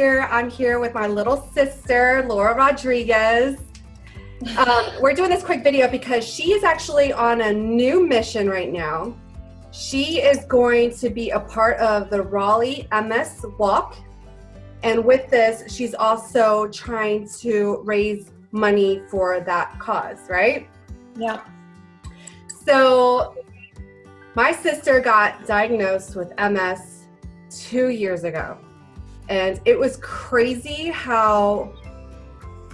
here. I'm here with my little sister, Laura Rodriguez. We're doing this quick video because she is actually on a new mission right now. She is going to be a part of the Raleigh MS Walk. And with this, she's also trying to raise money for that cause, right? Yeah. So my sister got diagnosed with MS 2 years ago. And it was crazy how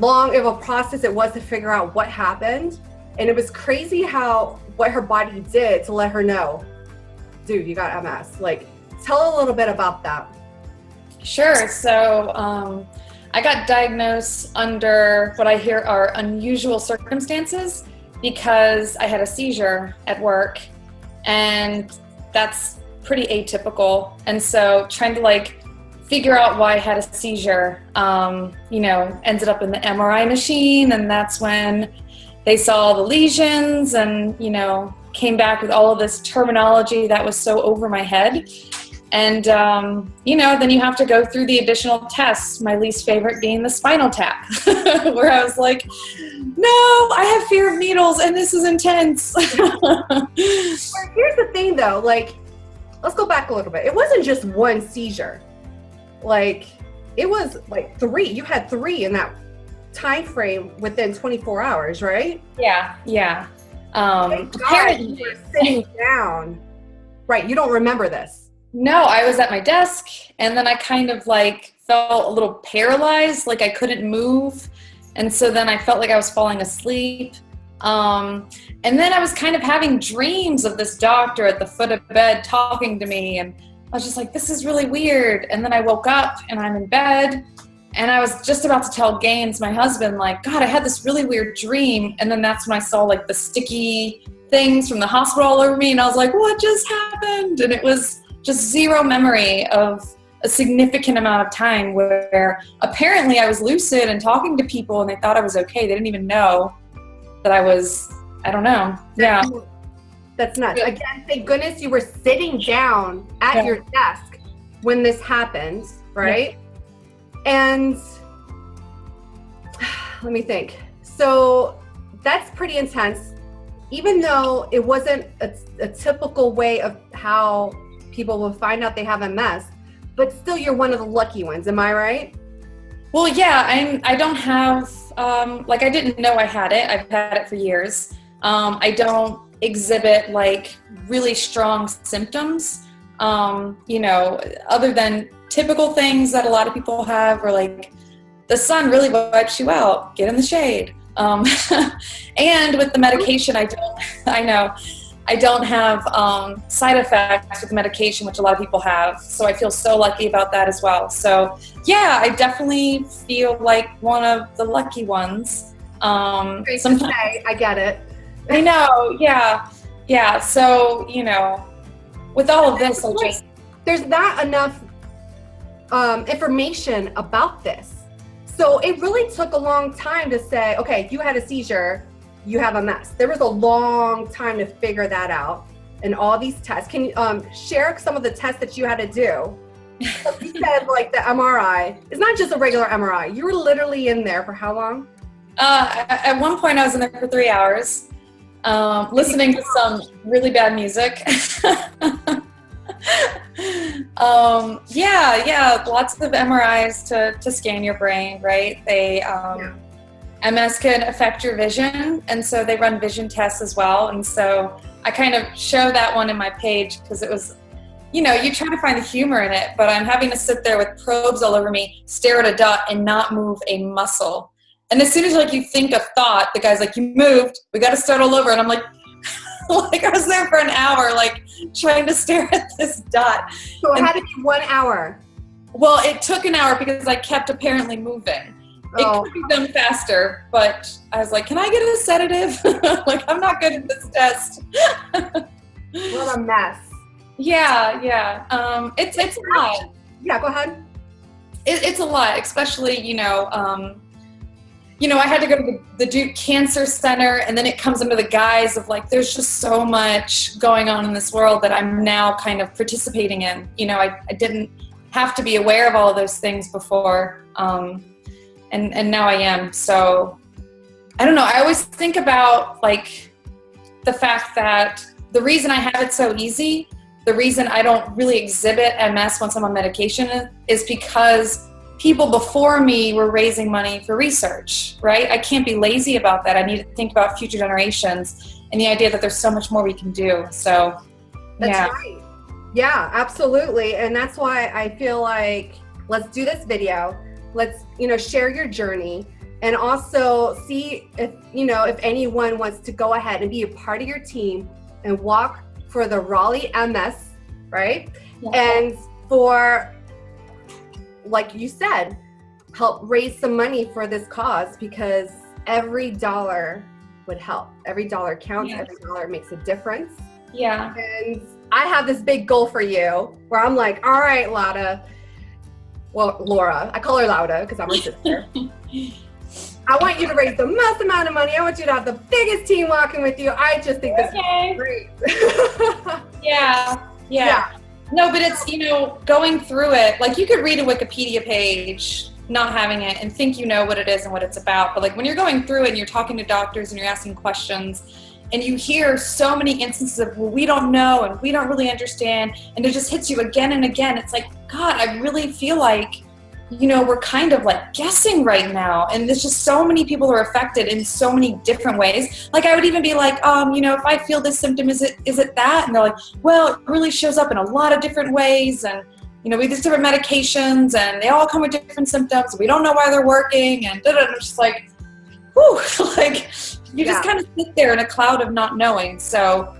long of a process it was to figure out what happened. And it was crazy what her body did to let her know, dude, you got MS. Like, tell a little bit about that. Sure. So I got diagnosed under what I hear are unusual circumstances because I had a seizure at work, and that's pretty atypical. And so trying to figure out why I had a seizure, ended up in the MRI machine, and that's when they saw the lesions and, came back with all of this terminology that was so over my head. And, then you have to go through the additional tests, my least favorite being the spinal tap, where I was like, no, I have fear of needles and this is intense. Here's the thing though, let's go back a little bit. It wasn't just one seizure. It was 3. You had 3 in that time frame within 24 hours, right? Yeah. Apparently you were sitting down. Right, you don't remember this. No, I was at my desk, and then I kind of felt a little paralyzed, I couldn't move. And so then I felt like I was falling asleep. And then I was kind of having dreams of this doctor at the foot of bed talking to me, and I was just like, this is really weird. And then I woke up and I'm in bed, and I was just about to tell Gaines, my husband, God, I had this really weird dream. And then that's when I saw the sticky things from the hospital all over me, and I was like, what just happened? And it was just zero memory of a significant amount of time where apparently I was lucid and talking to people and they thought I was okay. They didn't even know that I was, I don't know. Yeah. That's nuts. Again, thank goodness you were sitting down at your desk when this happened, right? Yeah. And let me think. So that's pretty intense, even though it wasn't a typical way of how people will find out they have MS, but still you're one of the lucky ones. Am I right? Well, yeah, I don't have, I didn't know I had it. I've had it for years. I don't exhibit really strong symptoms, other than typical things that a lot of people have, or the sun really wipes you out, get in the shade. And with the medication, I don't have side effects with medication, which a lot of people have. So I feel so lucky about that as well. So yeah, I definitely feel like one of the lucky ones. Sometimes I get it. I know, yeah. So, with all of this, there's not enough information about this. So it really took a long time to say, okay, you had a seizure, you have MS. There was a long time to figure that out, and all these tests. Can you share some of the tests that you had to do? You said the MRI. It's not just a regular MRI. You were literally in there for how long? At one point I was in there for 3 hours, listening to some really bad music. Yeah, lots of MRIs to scan your brain, right? MS can affect your vision, and so they run vision tests as well. And so I kind of show that one in my page because it was, you try to find the humor in it, but I'm having to sit there with probes all over me, stare at a dot, and not move a muscle. And as soon as you think a thought, the guy's like, you moved, we got to start all over. And I'm like, I was there for an hour, trying to stare at this dot. So it had to be 1 hour. Well, it took an hour because I kept apparently moving. It could be done faster, but I was like, can I get a sedative? I'm not good at this test. What a mess. Yeah. It's a lot. Yeah, go ahead. It's a lot, especially, I had to go to the Duke Cancer Center, and then it comes under the guise of there's just so much going on in this world that I'm now kind of participating in. I didn't have to be aware of all of those things before. And now I am. So I don't know. I always think about like the fact that the reason I have it so easy, the reason I don't really exhibit MS once I'm on medication is because people before me were raising money for research, right? I can't be lazy about that. I need to think about future generations and the idea that there's so much more we can do. So that's right. Yeah, absolutely. And that's why I feel like, let's do this video. Let's, share your journey, and also see if, if anyone wants to go ahead and be a part of your team and walk for the Raleigh MS, right? Yeah. And for, like you said, help raise some money for this cause, because every dollar would help. Every dollar counts. Yes. Every dollar makes a difference. Yeah. And I have this big goal for you where I'm like, all right, Lauda. Well, Laura, I call her Lauda because I'm her sister. I want you to raise the most amount of money. I want you to have the biggest team walking with you. I just think this is great. Yeah. No, but it's, going through it, like you could read a Wikipedia page, not having it, and think you know what it is and what it's about. But like when you're going through it and you're talking to doctors and you're asking questions, and you hear so many instances of, well, we don't know and we don't really understand, and it just hits you again and again. It's like, God, I really feel like, we're kind of like guessing right now. And there's just so many people are affected in so many different ways. Like I would even be like, if I feel this symptom, is it that? And they're like, well, it really shows up in a lot of different ways. And, we have different medications and they all come with different symptoms. We don't know why they're working. And I'm just like, whew, like you just kind of sit there in a cloud of not knowing. So,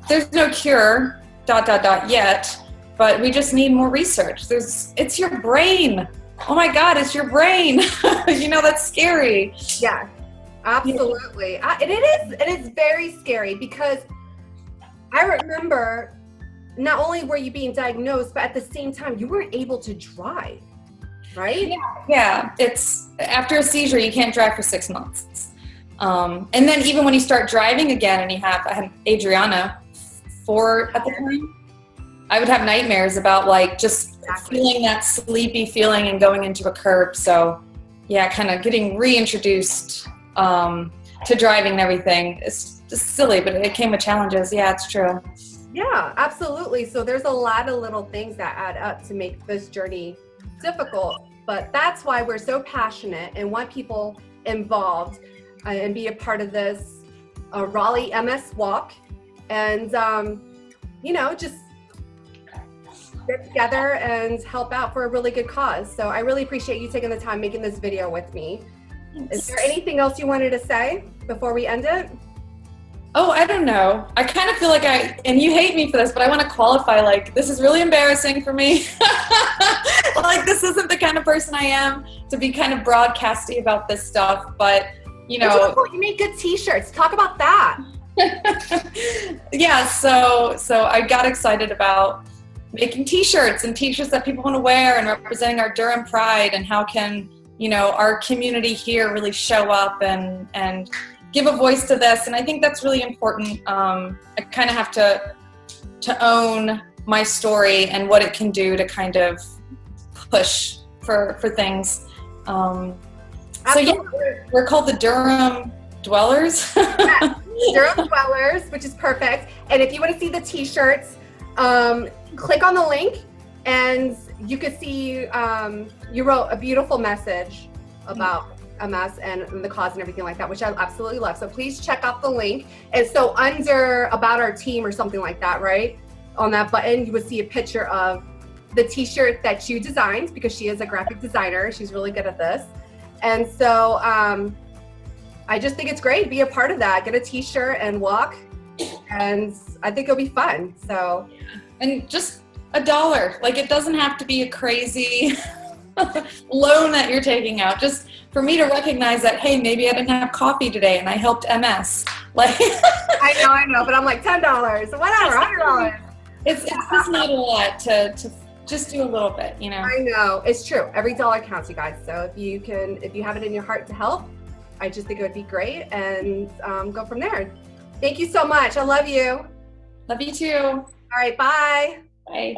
there's no cure, ... yet. But we just need more research. It's your brain. Oh my God, it's your brain. That's scary. Yeah, absolutely. It is very scary, because I remember not only were you being diagnosed, but at the same time, you weren't able to drive, right? Yeah. It's after a seizure, you can't drive for 6 months. And then even when you start driving again and I had Adriana 4 at the time, I would have nightmares about like just feeling that sleepy feeling and going into a curb. So yeah, kind of getting reintroduced to driving and everything. It's just silly, but it came with challenges. Yeah, it's true. Yeah, absolutely. So there's a lot of little things that add up to make this journey difficult, but that's why we're so passionate and want people involved and be a part of this Raleigh MS walk, and just get together and help out for a really good cause. So I really appreciate you taking the time making this video with me. Thanks. Is there anything else you wanted to say before we end it? Oh, I don't know. I kind of feel like and you hate me for this, but I want to qualify, like, this is really embarrassing for me. Like, this isn't the kind of person I am to be kind of broadcasty about this stuff, but, you make good t-shirts. Talk about that. Yeah, so I got excited about making t-shirts and t-shirts that people want to wear and representing our Durham pride, and how can, our community here really show up and give a voice to this. And I think that's really important. I kind of have to own my story and what it can do to kind of push for things. So yeah, we're called the Durham Dwellers. Yeah, Durham Dwellers, which is perfect. And if you want to see the t-shirts, click on the link and you can see you wrote a beautiful message about MS and the cause and everything like that, which I absolutely love. So please check out the link. And so under about our team or something like that, right? On that button, you would see a picture of the t-shirt that you designed, because she is a graphic designer. She's really good at this. And so I just think it's great. Be a part of that. Get a t-shirt and walk. And I think it'll be fun. So, and just $1. Like, it doesn't have to be a crazy loan that you're taking out. Just for me to recognize that, hey, maybe I didn't have coffee today and I helped MS. Like, I know, but I'm like $10, whatever, $100. It's just not a lot to just do a little bit, I know, it's true. Every dollar counts, you guys. So if you have it in your heart to help, I just think it would be great, and go from there. Thank you so much. I love you. Love you too. All right, bye. Bye.